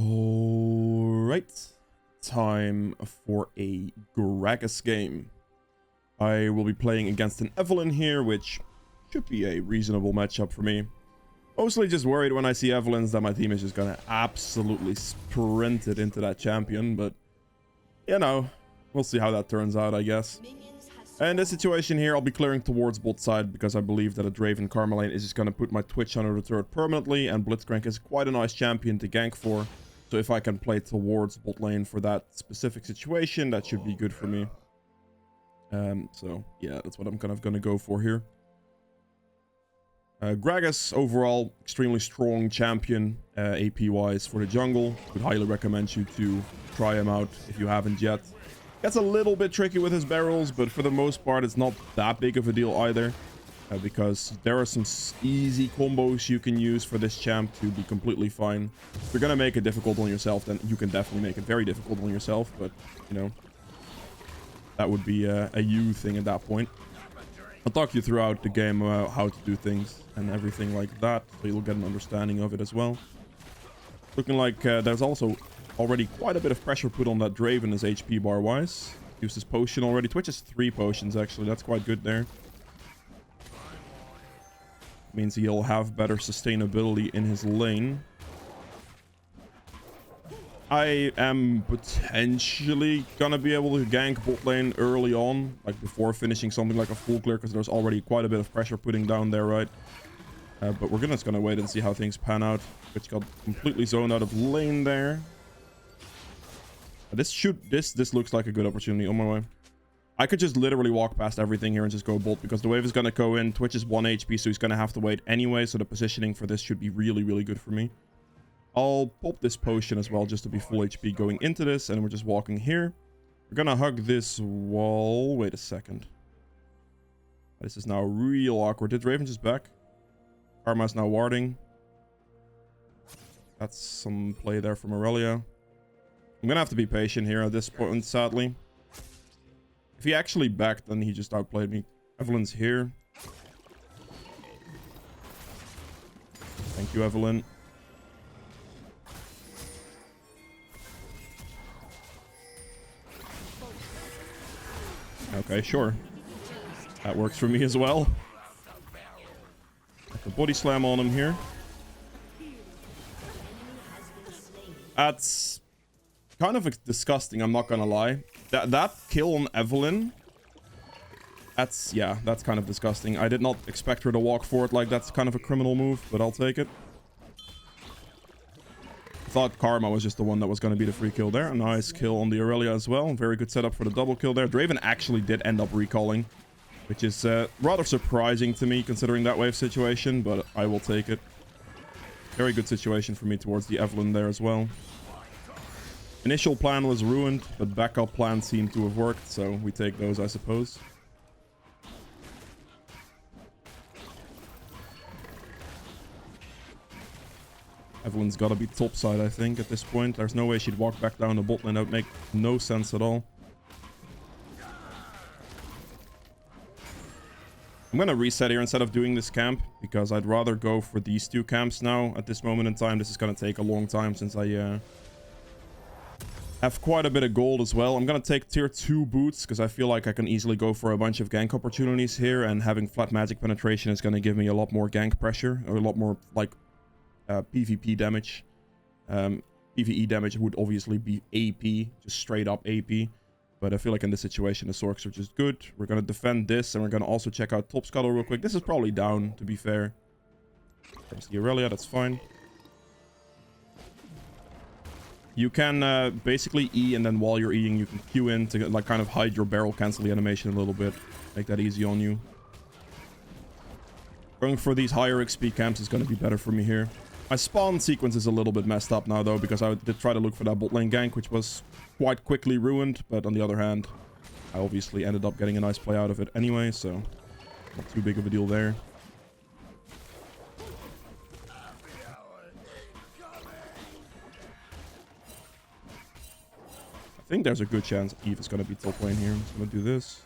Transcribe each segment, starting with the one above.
Alright, time for a Gragas game. I will be playing against an Evelyn here, which should be a reasonable matchup for me. Mostly just worried when I see Evelyns that my team is just gonna absolutely sprint it into that champion, but you know, we'll see how that turns out, I guess. And in this situation here, I'll be clearing towards bot side because I believe that a Draven Karma is just gonna put my Twitch under the turret permanently, and Blitzcrank is quite a nice champion to gank for. So if I can play towards bot lane for that specific situation, that should be good for me. So yeah, that's what I'm kind of gonna go for here. Gragas, overall, extremely strong champion, AP-wise for the jungle. Would highly recommend you to try him out if you haven't yet. Gets a little bit tricky with his barrels, but for the most part, it's not that big of a deal either. Because there are some easy combos you can use for this champ to be completely fine. If you're gonna make it difficult on yourself, then you can definitely make it very difficult on yourself, but, you know, that would be a you thing at that point. I'll talk you throughout the game about how to do things and everything like that, so you'll get an understanding of it as well. Looking like there's also already quite a bit of pressure put on that Draven as HP bar wise. Used his potion already. Twitch has 3 potions actually, that's quite good there. Means he'll have better sustainability in his lane. I am potentially gonna be able to gank bot lane early on, like before finishing something like a full clear, because there's already quite a bit of pressure putting down there, right? But we're just gonna wait and see how things pan out. Which got completely zoned out of lane there. This looks like a good opportunity. On my way. I could just literally walk past everything here and just go bolt, because the wave is going to go in. Twitch is 1 HP, so he's going to have to wait anyway. So the positioning for this should be really, really good for me. I'll pop this potion as well, just to be full HP going into this. And we're just walking here. We're going to hug this wall. Wait a second. This is now real awkward. Did Raven just back? Karma's now warding. That's some play there from Aurelia. I'm going to have to be patient here at this point, sadly. If he actually backed, then he just outplayed me. Evelyn's here. Thank you, Evelyn. Okay, sure. That works for me as well. Like a body slam on him here. That's kind of disgusting, I'm not gonna lie. That kill on Evelyn, that's kind of disgusting. I did not expect her to walk forward like that's kind of a criminal move, but I'll take it. I thought Karma was just the one that was going to be the free kill there. A nice kill on the Aurelia as well. Very good setup for the double kill there. Draven actually did end up recalling, which is rather surprising to me considering that wave situation, but I will take it. Very good situation for me towards the Evelyn there as well. Initial plan was ruined, but backup plan seemed to have worked, so we take those, I suppose. Evelyn's got to be topside, I think, at this point. There's no way she'd walk back down the bot lane. That would make no sense at all. I'm going to reset here instead of doing this camp, because I'd rather go for these 2 camps now at this moment in time. This is going to take a long time since I have quite a bit of gold as well. I'm going to take tier 2 boots because I feel like I can easily go for a bunch of gank opportunities here, and having flat magic penetration is going to give me a lot more gank pressure, or a lot more like PvP damage. PvE damage would obviously be AP, just straight up AP, but I feel like in this situation the Sorks are just good. We're going to defend this, and we're going to also check out top scuttle real quick. This is probably down, to be fair. There's the Aurelia, that's fine. You can basically E, and then while you're Eing, you can Q in to like kind of hide your barrel cancel the animation a little bit. Make that easy on you. Going for these higher XP camps is going to be better for me here. My spawn sequence is a little bit messed up now though, because I did try to look for that bot lane gank, which was quite quickly ruined. But on the other hand, I obviously ended up getting a nice play out of it anyway, so not too big of a deal there. I think there's a good chance Eve is going to be top lane here. I'm just going to do this.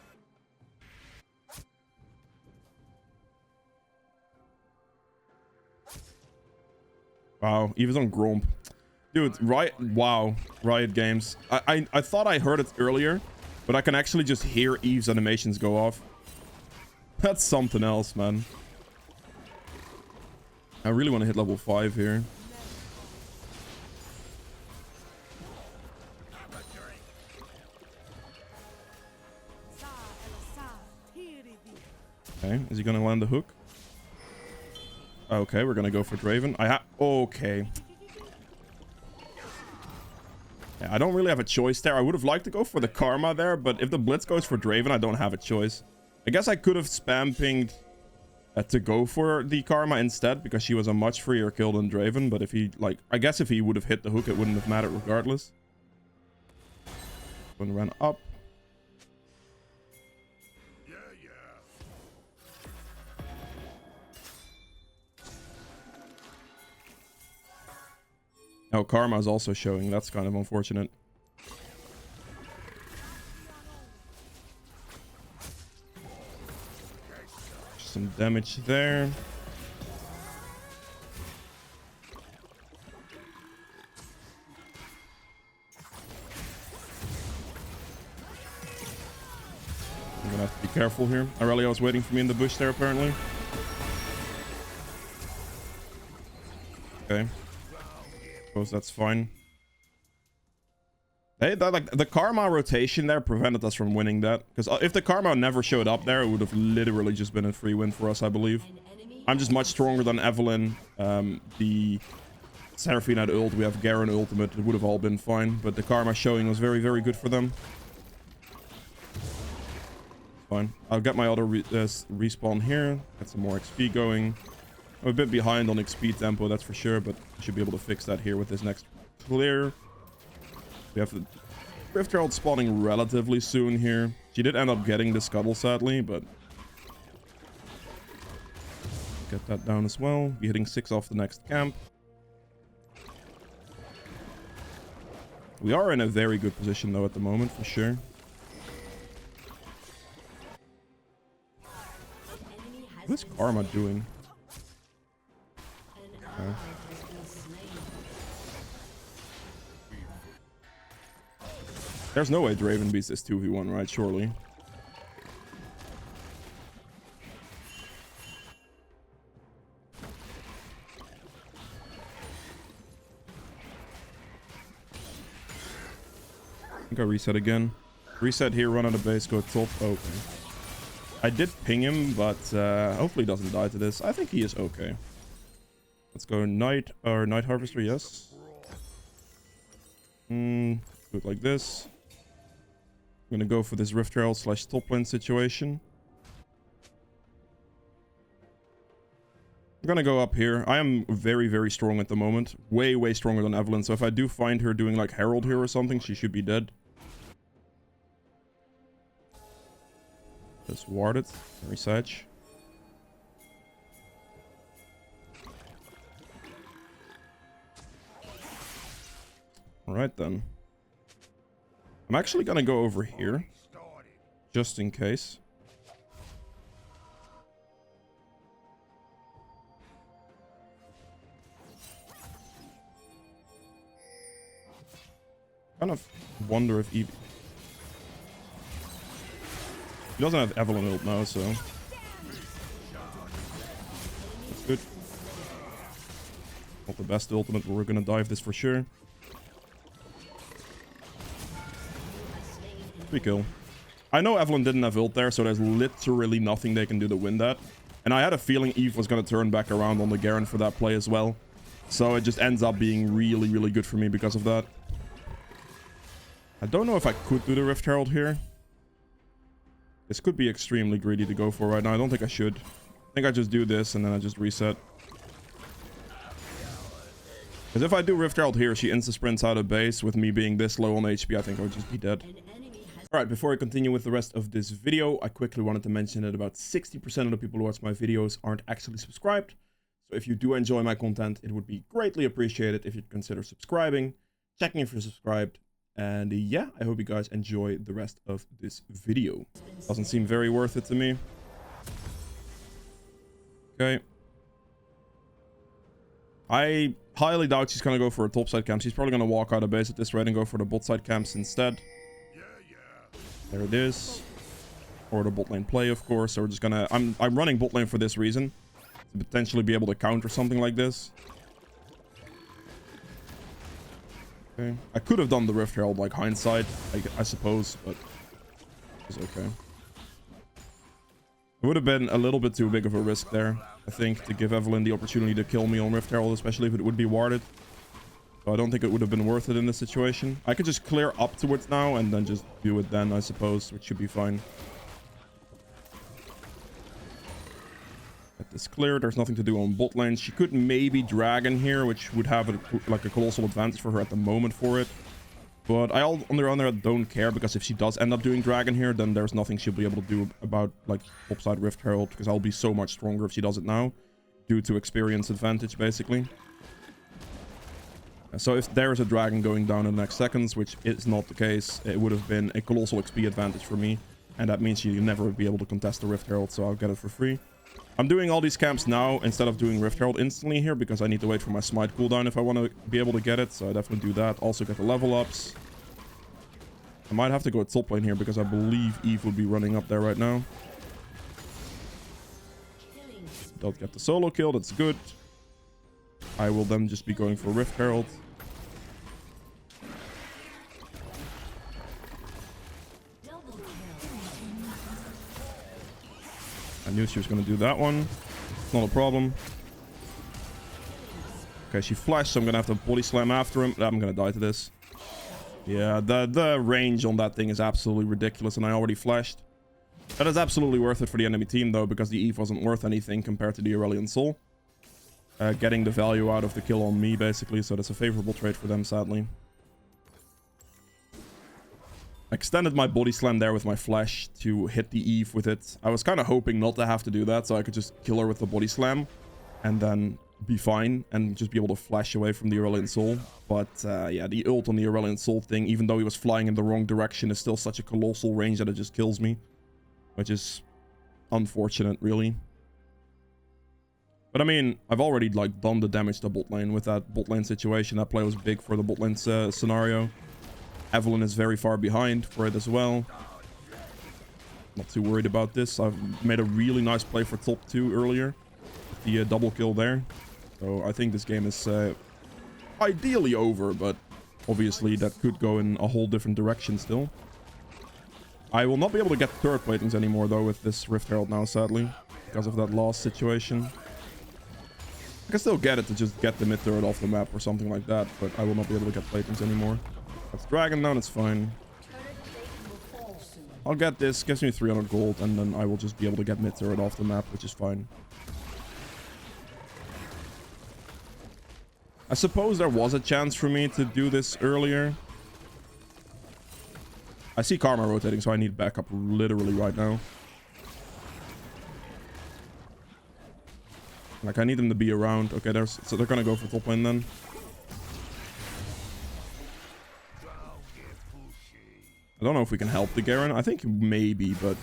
Wow, Eve is on Gromp. Dude, right? Wow. Riot Games. I thought I heard it earlier, but I can actually just hear Eve's animations go off. That's something else, man. I really want to hit level 5 here. Okay, is he gonna land the hook? Okay, we're gonna go for Draven. Okay. Yeah, I don't really have a choice there. I would have liked to go for the Karma there, but if the Blitz goes for Draven, I don't have a choice. I guess I could have spam pinged to go for the Karma instead, because she was a much freer kill than Draven. But if he, like, I guess if he would have hit the hook, it wouldn't have mattered regardless. One ran up. Oh, Karma is also showing. That's kind of unfortunate. Some damage there. I'm gonna have to be careful here. Aurelio's waiting for me in the bush there, apparently. Okay. Suppose that's fine. Hey, like the Karma rotation there prevented us from winning that. Because if the Karma never showed up there, it would have literally just been a free win for us, I believe. I'm just much stronger than Evelynn. The Seraphine had ult, we have Garen ultimate. It would have all been fine. But the Karma showing was very, very good for them. Fine. I'll get my other respawn here. Get some more XP going. I'm a bit behind on XP tempo, that's for sure, but I should be able to fix that here with this next clear. We have the Rift Herald spawning relatively soon here. She did end up getting the scuttle, sadly, but get that down as well. Be hitting 6 off the next camp. We are in a very good position, though, at the moment, for sure. What's Karma doing? Okay. There's no way Draven beats this 2v1, right? Surely. I think I reset again. Reset here, run out of base, go top. Okay. I did ping him, but hopefully he doesn't die to this. I think he is okay. Let's go Night Harvester, yes. Do it like this. I'm gonna go for this Rift Herald / top lane situation. I'm gonna go up here. I am very, very strong at the moment. Way, way stronger than Evelynn. So if I do find her doing like Herald here or something, she should be dead. Just ward it. Very sage. Alright then. I'm actually gonna go over here. Just in case. Kind of wonder if Eve... He doesn't have Evelynn ult now, so... That's good. Not the best ultimate, but we're gonna dive this for sure. Free kill. I know Evelynn didn't have ult there, so there's literally nothing they can do to win that. And I had a feeling Eve was going to turn back around on the Garen for that play as well. So it just ends up being really, really good for me because of that. I don't know if I could do the Rift Herald here. This could be extremely greedy to go for right now. I don't think I should. I think I just do this and then I just reset. Because if I do Rift Herald here, she insta-sprints out of base. With me being this low on HP, I think I would just be dead. Alright, before I continue with the rest of this video, I quickly wanted to mention that about 60% of the people who watch my videos aren't actually subscribed. So if you do enjoy my content, it would be greatly appreciated if you'd consider subscribing, checking if you're subscribed. And yeah, I hope you guys enjoy the rest of this video. Doesn't seem very worth it to me. Okay. I highly doubt she's going to go for a topside camp. She's probably going to walk out of base at this rate and go for the bot side camps instead. There it is. Or the bot lane play, of course. So we're just going to... I'm running bot lane for this reason. To potentially be able to counter something like this. Okay. I could have done the Rift Herald, like, hindsight, I suppose, but it's okay. It would have been a little bit too big of a risk there, I think, to give Evelyn the opportunity to kill me on Rift Herald, especially if it would be warded. So I don't think it would have been worth it in this situation. I could just clear up towards now and then just do it then, I suppose, which should be fine. Get this cleared. There's nothing to do on bot lane. She could maybe Dragon here, which would have like a colossal advantage for her at the moment for it. But I on the other hand don't care, because if she does end up doing Dragon here, then there's nothing she'll be able to do about like topside Rift Herald, because I'll be so much stronger if she does it now, due to experience advantage basically. So if there is a Dragon going down in the next seconds, which is not the case, it would have been a colossal XP advantage for me, and that means she'll never be able to contest the Rift Herald, so I'll get it for free. I'm doing all these camps now instead of doing Rift Herald instantly here, because I need to wait for my smite cooldown if I want to be able to get it. So I definitely do that. Also get the level ups. I might have to go top lane here, because I believe Eve would be running up there right now. Don't get the solo kill. That's good. I will then just be going for Rift Herald. I knew she was going to do that one. Not a problem. Okay, she flashed, so I'm going to have to body slam after him. I'm going to die to this. Yeah, the range on that thing is absolutely ridiculous, and I already flashed. That is absolutely worth it for the enemy team, though, because the Eve wasn't worth anything compared to the Aurelian Soul. Getting the value out of the kill on me, basically, so that's a favorable trade for them, sadly. I extended my body slam there with my flash to hit the Eve with it. I was kind of hoping not to have to do that, so I could just kill her with the body slam and then be fine and just be able to flash away from the Aurelian Soul. But yeah, the ult on the Aurelian Soul thing, even though he was flying in the wrong direction, is still such a colossal range that it just kills me, which is unfortunate, really. But I mean, I've already like done the damage to bot lane with that bot lane situation. That play was big for the bot lane scenario. Evelyn is very far behind for it as well. Not too worried about this. I've made a really nice play for top 2 earlier. The double kill there. So I think this game is ideally over, but obviously that could go in a whole different direction still. I will not be able to get turret platings anymore though with this Rift Herald now, sadly, because of that last situation. I can still get it to just get the mid turret off the map or something like that, but I will not be able to get platings anymore. That's Dragon down, it's fine. I'll get this, gives me 300 gold, and then I will just be able to get mid turret off the map, which is fine. I suppose there was a chance for me to do this earlier. I see Karma rotating, so I need backup literally right now. Like, I need them to be around. Okay, so they're gonna go for top lane then. I don't know if we can help the Garen. I think maybe, but...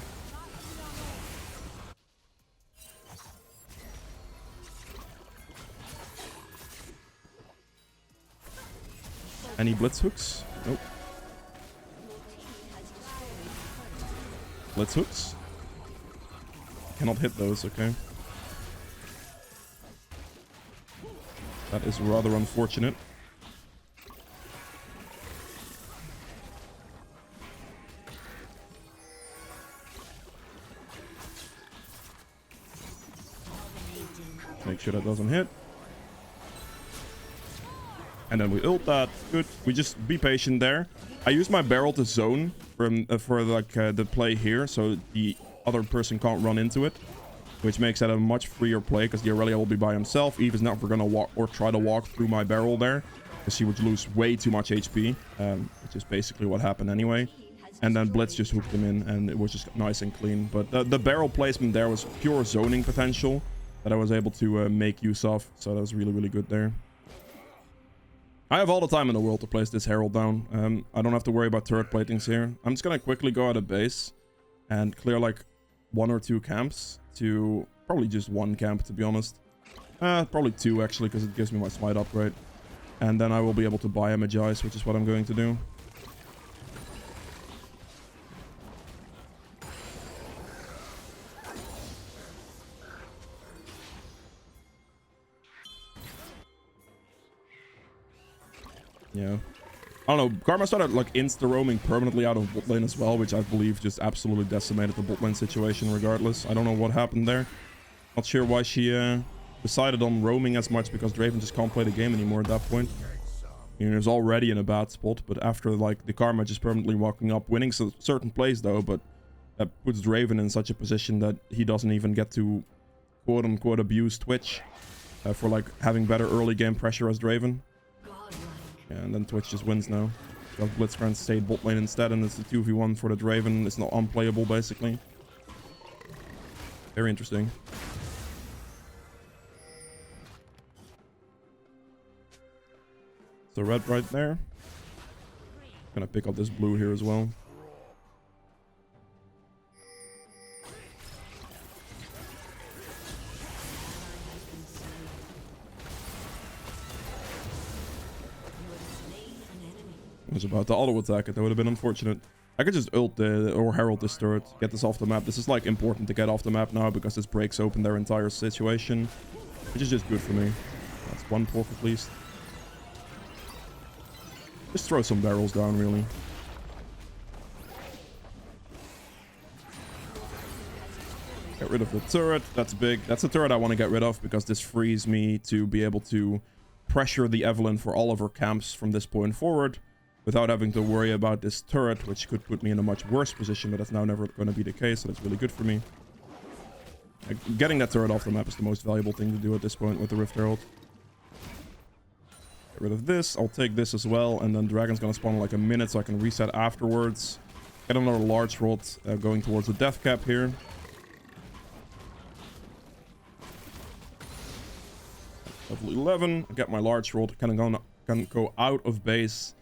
Any blitz hooks? Nope. Blitz hooks? Cannot hit those, okay. That is rather unfortunate. Make sure that doesn't hit. And then we ult that. Good. We just be patient there. I use my barrel to zone for like the play here, so the other person can't run into it, which makes that a much freer play because the Aurelia will be by himself. Eve is never gonna walk or try to walk through my barrel there, because she would lose way too much HP, which is basically what happened anyway. And then Blitz just hooked him in, and it was just nice and clean. But the barrel placement there was pure zoning potential that I was able to make use of, so that was really, really good there. I have all the time in the world to place this Herald down. I don't have to worry about turret platings here. I'm just gonna quickly go out of base and clear like 1 or 2 camps to probably just 1 camp, to be honest. Probably 2 actually, because it gives me my smite upgrade. And then I will be able to buy a Magice, which is what I'm going to do. Yeah. I don't know. Karma started like insta-roaming permanently out of bot lane as well, which I believe just absolutely decimated the bot lane situation regardless. I don't know what happened there. Not sure why she decided on roaming as much, because Draven just can't play the game anymore at that point. You know, he was already in a bad spot, but after like the Karma just permanently walking up, winning certain plays though, but that puts Draven in such a position that he doesn't even get to quote-unquote abuse Twitch for like having better early game pressure as Draven. Yeah, and then Twitch just wins now. Because Blitzcrank stayed bot lane instead, and it's a 2v1 for the Draven. It's not unplayable, basically. Very interesting. So red right there. Gonna pick up this blue here as well. I was about to auto attack it. That would have been unfortunate. I could just ult or herald this turret, get this off the map. This is like important to get off the map now because this breaks open their entire situation, which is just good for me. That's 1 pork at least. Just throw some barrels down, really. Get rid of the turret. That's big. That's the turret I want to get rid of because this frees me to be able to pressure the Evelynn for all of her camps from this point forward, without having to worry about this turret, which could put me in a much worse position, but that's now never going to be the case, so that's really good for me. Getting that turret off the map is the most valuable thing to do at this point with the Rift Herald. Get rid of this. I'll take this as well, and then Dragon's going to spawn in like a minute, so I can reset afterwards. Get another large rod going towards the death cap here. Level 11. Get my large rod. Can go out of base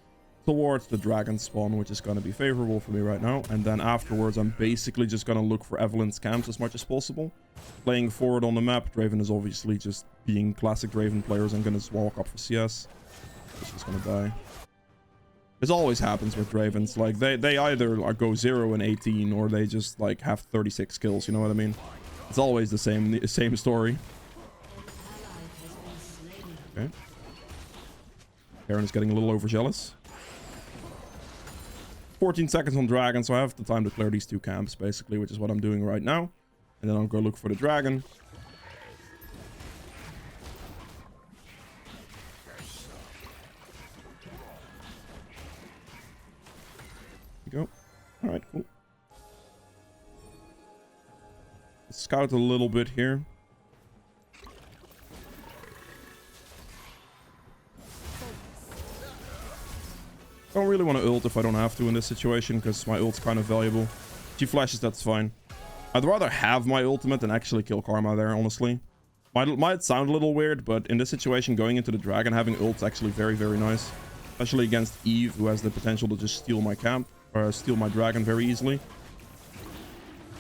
towards the dragon spawn, which is going to be favorable for me right now. And then afterwards, I'm basically just going to look for Evelynn's camps as much as possible. Playing forward on the map, Draven is obviously just being classic Draven players. I'm going to just walk up for CS. This is going to die. This always happens with Dravens. Like, they either go 0 and 18, or they just, like, have 36 kills, you know what I mean? It's always the same story. Okay. Aaron is getting a little overzealous. 14 seconds on dragon, so I have the time to clear these 2 camps, basically, which is what I'm doing right now. And then I'll go look for the dragon. There we go. Alright, cool. Let's scout a little bit here. I don't really want to ult if I don't have to in this situation, because my ult's kind of valuable. She flashes, that's fine. I'd rather have my ultimate than actually kill Karma there, honestly. Might sound a little weird, but in this situation, going into the dragon, having ult's actually very, very nice. Especially against Eve, who has the potential to just steal my camp, or steal my dragon very easily.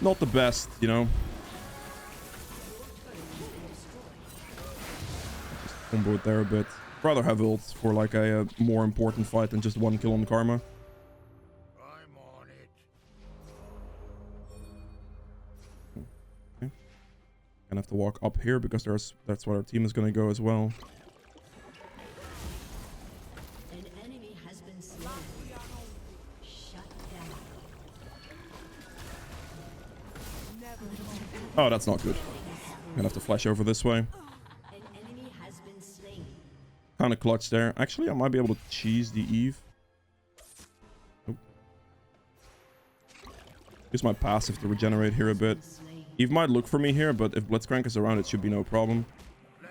Not the best, you know. Just combo it there a bit. Rather have ult for like a more important fight than just 1 kill on Karma. I'm on it. Okay. Gonna have to walk up here because that's where our team is gonna go as well. An enemy has been slain. Shut down. Oh, that's not good. Gonna have to flash over this way. Kind of clutch there. Actually, I might be able to cheese the Eve. Oh. Use my passive to regenerate here a bit. Eve might look for me here, but if Blitzcrank is around, it should be no problem.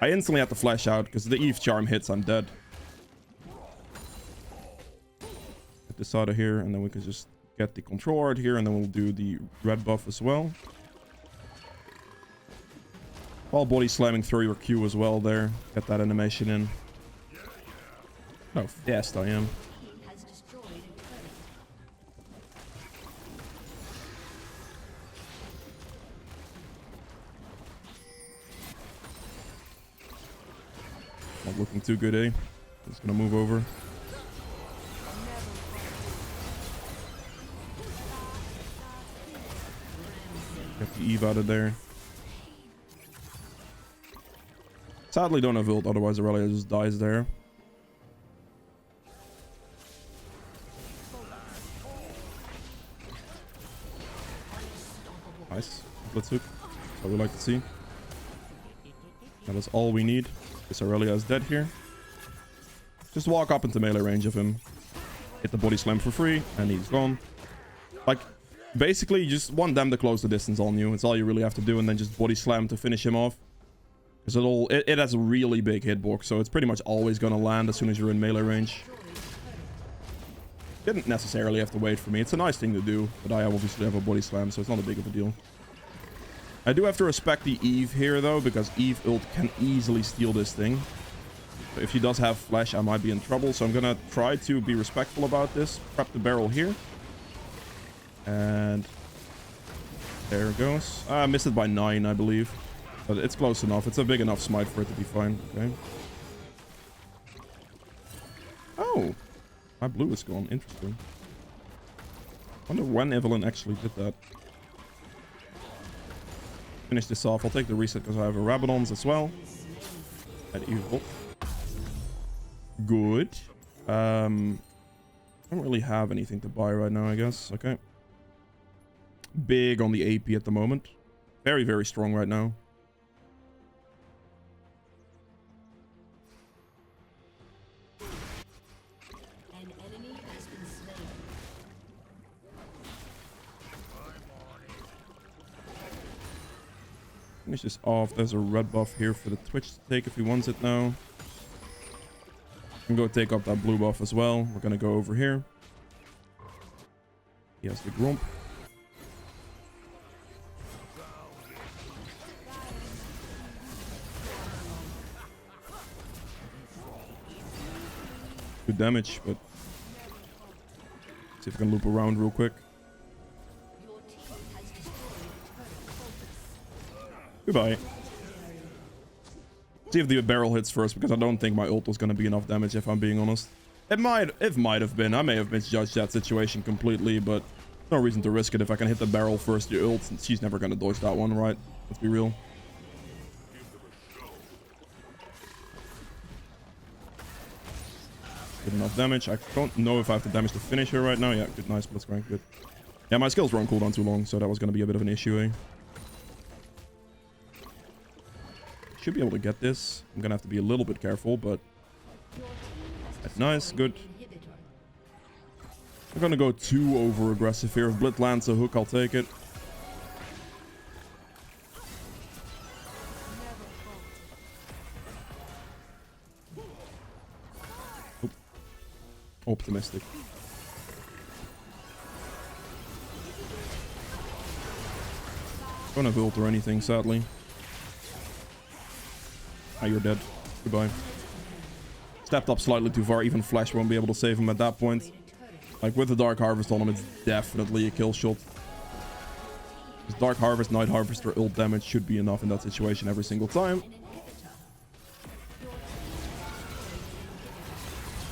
I instantly have to flash out because the Eve charm hits, I'm dead. Get this out of here, and then we can just get the control art here, and then we'll do the red buff as well. While body slamming through your Q as well there. Get that animation in. Oh, yes, I am. Not looking too good, eh? Just gonna move over. Get the Eve out of there. Sadly, don't have ult, otherwise Aurelia just dies there. Nice. Let's hook. That's what we like to see. That is all we need. This Aurelia is dead here. Just walk up into melee range of him. Hit the body slam for free, and he's gone. Like, basically, you just want them to close the distance on you. It's all you really have to do, and then just body slam to finish him off. Because it has a really big hitbox, so it's pretty much always gonna land as soon as you're in melee range. Didn't necessarily have to wait for me. It's a nice thing to do, but I obviously have a body slam, so it's not a big of a deal. I do have to respect the Eve here, though, because Eve ult can easily steal this thing. So if he does have flash, I might be in trouble, so I'm gonna try to be respectful about this. Prep the barrel here. And there it goes. I missed it by 9, I believe. But it's close enough. It's a big enough smite for it to be fine. Okay. Oh. My blue is gone. Interesting. Wonder when Evelyn actually did that. Finish this off. I'll take the reset because I have a Rabadons as well. At evil. Good. I don't really have anything to buy right now, I guess. Okay. Big on the AP at the moment. Very, very strong right now. An enemy has been slain. Finish this off. There's a red buff here for the Twitch to take if he wants it now. I'm going to take up that blue buff as well. We're going to go over here. He has the Grump. Good damage, but see if I can loop around real quick. Goodbye. See if the barrel hits first, because I don't think my ult was going to be enough damage, if I'm being honest. It might have been. I may have misjudged that situation completely, but no reason to risk it. If I can hit the barrel first, your ult, she's never going to dodge that one, right? Let's be real. Good enough damage. I don't know if I have to damage to finish her right now. Yeah, good, nice, blitzcrank, good. Yeah, my skills were on cooldown too long, so that was going to be a bit of an issue, eh? Should be able to get this. I'm going to have to be a little bit careful, but... Nice, good. I'm going to go too over-aggressive here. If Blitz lands a hook, I'll take it. Oop. Optimistic. Don't have ult or anything, sadly. Ah, you're dead. Goodbye. Stepped up slightly too far. Even Flash won't be able to save him at that point. Like, with the Dark Harvest on him, it's definitely a kill shot. Because Dark Harvest, Night Harvester, ult damage should be enough in that situation every single time.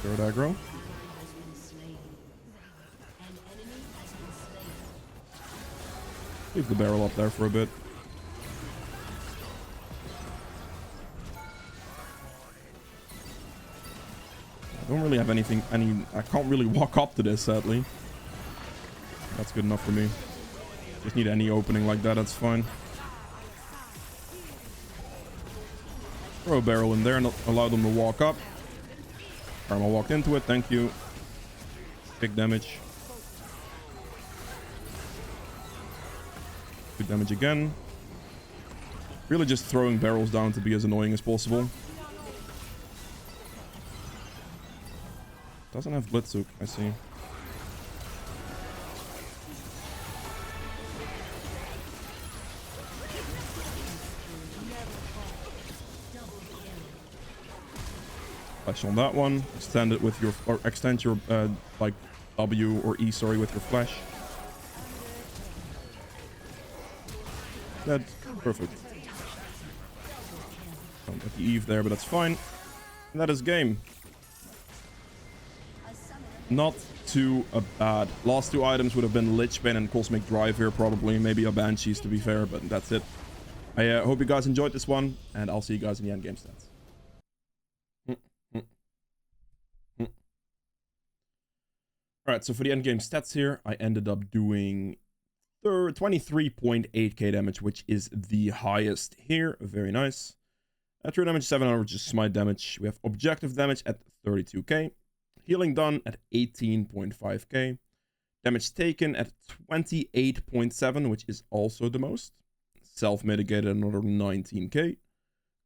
Third aggro. Leave the barrel up there for a bit. I don't really have anything, I can't really walk up to this, sadly. That's good enough for me. Just need any opening like that, that's fine. Throw a barrel in there and allow them to walk up. Karma walked into it, thank you. Big damage. Good damage again. Really just throwing barrels down to be as annoying as possible. Doesn't have Blitzhook, I see. Flash on that one. Extend it with your, or extend your like W or E, sorry, with your flash. Dead. Perfect. Don't get the Eve there, but that's fine. And that is game. A summoner Not too bad. Last two items would have been Lich Bane and Cosmic Drive here, probably. Maybe a Banshees, to be fair, but that's it. I hope you guys enjoyed this one, and I'll see you guys in the endgame stats. Alright, so for the endgame stats here, I ended up doing 23.8k damage, which is the highest here. Very nice. True damage 700, which is smite damage. We have objective damage at 32k. Healing done at 18.5k. Damage taken at 28.7, which is also the most. Self-mitigated another 19k.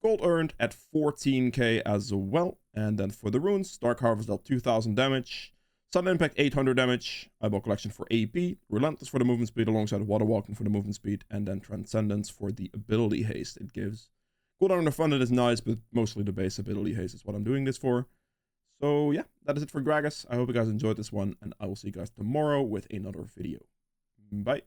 Gold earned at 14k as well. And then for the runes, Dark Harvest dealt 2000 damage. Sudden Impact 800 damage. Eyeball Collection for AP. Relentless for the movement speed alongside Water Walking for the movement speed. And then Transcendence for the ability haste it gives. Cooldown on the front end is nice, but mostly the base ability haste is what I'm doing this for. So yeah, that is it for Gragas. I hope you guys enjoyed this one, and I will see you guys tomorrow with another video. Bye.